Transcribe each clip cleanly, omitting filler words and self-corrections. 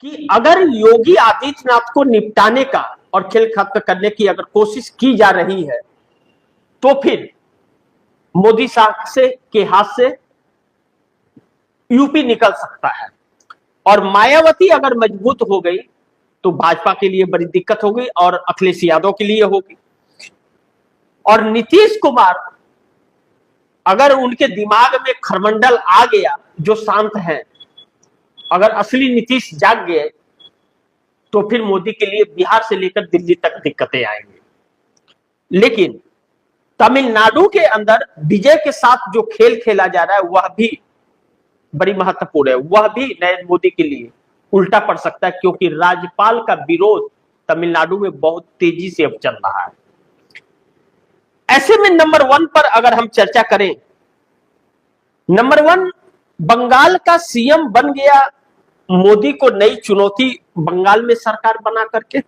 कि अगर योगी आदित्यनाथ को निपटाने का और खेल खत्म करने की अगर कोशिश की जा रही है तो फिर मोदी साहब से के हाथ से यूपी निकल सकता है। और मायावती अगर मजबूत हो गई तो भाजपा के लिए बड़ी दिक्कत होगी और अखिलेश यादव के लिए होगी। और नीतीश कुमार अगर उनके दिमाग में खरमंडल आ गया, जो शांत है, अगर असली नीतीश जाग गए तो फिर मोदी के लिए बिहार से लेकर दिल्ली तक दिक्कतें आएंगी। लेकिन तमिलनाडु के अंदर विजय के साथ जो खेल खेला जा रहा है वह भी बड़ी महत्वपूर्ण है, वह भी नरेंद्र मोदी के लिए उल्टा पड़ सकता है, क्योंकि राज्यपाल का विरोध तमिलनाडु में बहुत तेजी से अब चल रहा है। ऐसे में नंबर 1 पर अगर हम चर्चा करें, नंबर 1 बंगाल का सीएम बन गया मोदी को नई चुनौती बंगाल में सरकार बना करके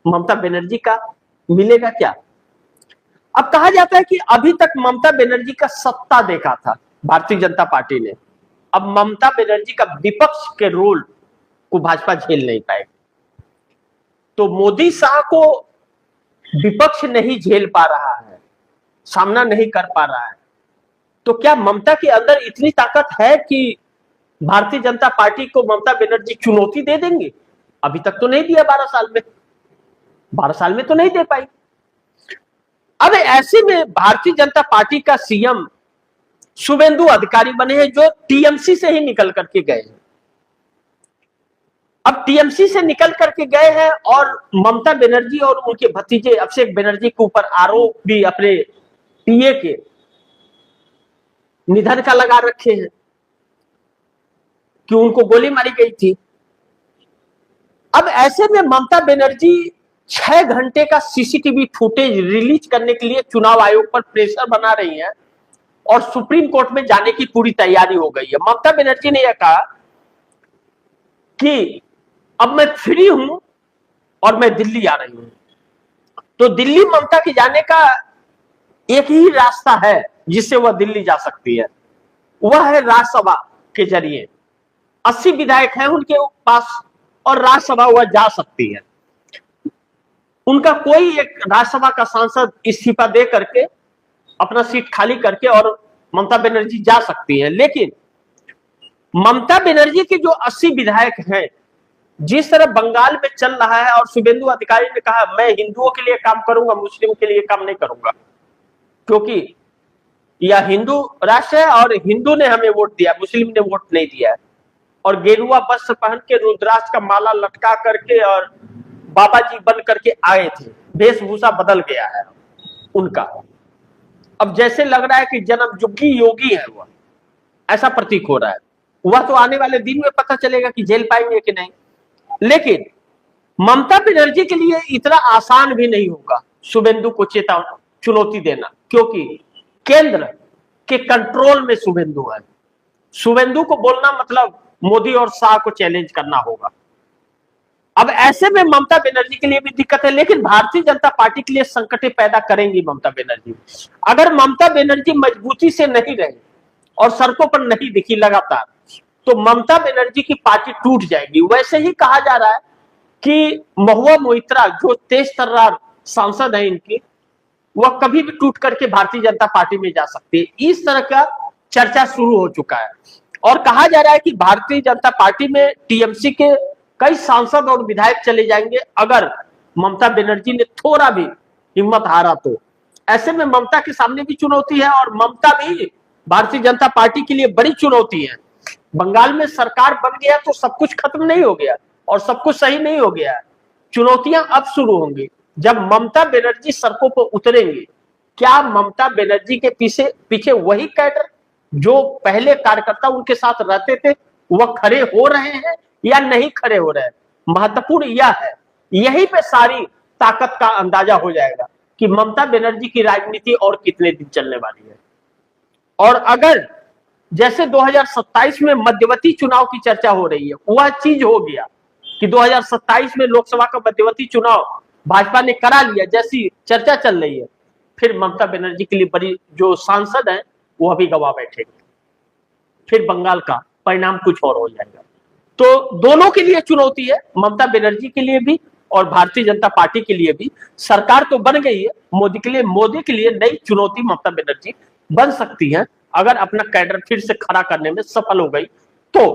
ममता बनर्जी का मिलेगा क्या? अब कहा जाता है कि अभी तक ममता बनर्जी का सत्ता देखा था भारतीय जनता पार्टी ने, अब ममता बनर्जी का विपक्ष के रोल को भाजपा झेल नहीं पाएगी। तो मोदी शाह को विपक्ष नहीं झेल पा रहा है, सामना नहीं कर पा रहा है, तो क्या ममता के अंदर इतनी ताकत है कि भारतीय जनता पार्टी को ममता बनर्जी चुनौती दे देंगे? अभी तक तो नहीं दिया, 12 साल में तो नहीं दे पाई। अब ऐसे में भारतीय जनता पार्टी का सीएम शुभेंदु अधिकारी बने हैं, जो टीएमसी से ही निकल करके गए हैं। अब टीएमसी से निकल करके गए हैं और ममता बनर्जी और उनके भतीजे अभिषेक बनर्जी के ऊपर आरोप भी अपने पीए के निधन का लगा रखे हैं कि उनको गोली मारी गई थी। अब ऐसे में ममता बनर्जी 6 घंटे का सीसीटीवी फुटेज रिलीज करने के लिए चुनाव आयोग पर प्रेशर बना रही है और सुप्रीम कोर्ट में जाने की पूरी तैयारी हो गई है। ममता बनर्जी ने यह कहा कि अब मैं फ्री हूं और मैं दिल्ली आ रही हूं। तो दिल्ली ममता के जाने का एक ही रास्ता है जिससे वह दिल्ली जा सकती है, वह है राज्यसभा के जरिए। 80 विधायक हैं उनके पास और राज्यसभा वह जा सकती है। उनका कोई एक राज्यसभा का सांसद इस्तीफा दे करके अपना सीट खाली करके और ममता बनर्जी जा सकती है। लेकिन ममता बनर्जी के जो 80 विधायक हैं, जिस तरह बंगाल में चल रहा है, और शुभेंदु अधिकारी ने कहा मैं हिंदुओं के लिए काम करूंगा, मुस्लिम के लिए काम नहीं करूंगा, क्योंकि यह हिंदू राष्ट्र है और हिंदू ने हमें वोट दिया, मुस्लिम ने वोट नहीं दिया है। और गेरुआ वस्त्र पहन के रुद्राक्ष का माला लटका करके और बाबा जी बन करके आए थे, वेशभूषा बदल गया है उनका। अब जैसे लग रहा है कि जन्मजुगी योगी है वह, ऐसा प्रतीक हो रहा है। वह तो आने वाले दिन में पता चलेगा कि झेल पाएंगे कि नहीं। लेकिन ममता बनर्जी के लिए इतना आसान भी नहीं होगा शुभेंदु को चुनौती देना, क्योंकि केंद्र के कंट्रोल में शुभेंदु है। शुभेंदु को बोलना मतलब मोदी और शाह को चैलेंज करना होगा। अब ऐसे में ममता बनर्जी के लिए भी दिक्कत है, लेकिन भारतीय जनता पार्टी के लिए संकटें पैदा करेंगी ममता बनर्जी। अगर ममता बनर्जी मजबूती से नहीं रही और सड़कों पर नहीं दिखी लगातार, तो ममता बनर्जी की पार्टी टूट जाएगी। वैसे ही कहा जा रहा है कि महुआ मोइत्रा जो तेज तर्रार सांसद है इनकी, वह कभी भी टूट करके भारतीय जनता पार्टी में जा सकती है। इस तरह का चर्चा शुरू हो चुका है और कहा जा रहा है कि भारतीय जनता पार्टी में टीएमसी के कई सांसद और विधायक चले जाएंगे अगर ममता बनर्जी ने थोड़ा भी हिम्मत हारा तो। ऐसे में ममता के सामने भी चुनौती है और ममता भी भारतीय जनता पार्टी के लिए बड़ी चुनौती है। बंगाल में सरकार बन गया तो सब कुछ खत्म नहीं हो गया और सब कुछ सही नहीं हो गया। चुनौतियां अब शुरू होंगी जब ममता बनर्जी सड़कों पर उतरेंगी। क्या ममता बनर्जी के पीछे वही कैडर जो पहले कार्यकर्ता उनके साथ रहते थे वह खड़े हो रहे हैं या नहीं खड़े हो रहे हैं? महत्वपूर्ण यह है, यहीं पे सारी ताकत का अंदाजा हो जाएगा कि ममता बनर्जी की राजनीति और कितने दिन चलने वाली है। और अगर जैसे 2027 में मध्यवर्ती चुनाव की चर्चा हो रही है, वह चीज हो गया कि 2027 में लोकसभा का मध्यवर्ती चुनाव भाजपा ने करा लिया, जैसी चर्चा चल रही है, फिर ममता बनर्जी के लिए बड़ी जो सांसद हैं वह भी गवा बैठेंगे, फिर बंगाल का परिणाम कुछ और हो जाएगा। तो दोनों के लिए चुनौती है, ममता बनर्जी के लिए भी और भारतीय जनता पार्टी के लिए भी। सरकार तो बन गई है मोदी के लिए नई चुनौती ममता बनर्जी बन सकती है, अगर अपना कैडर फिर से खड़ा करने में सफल हो गई तो।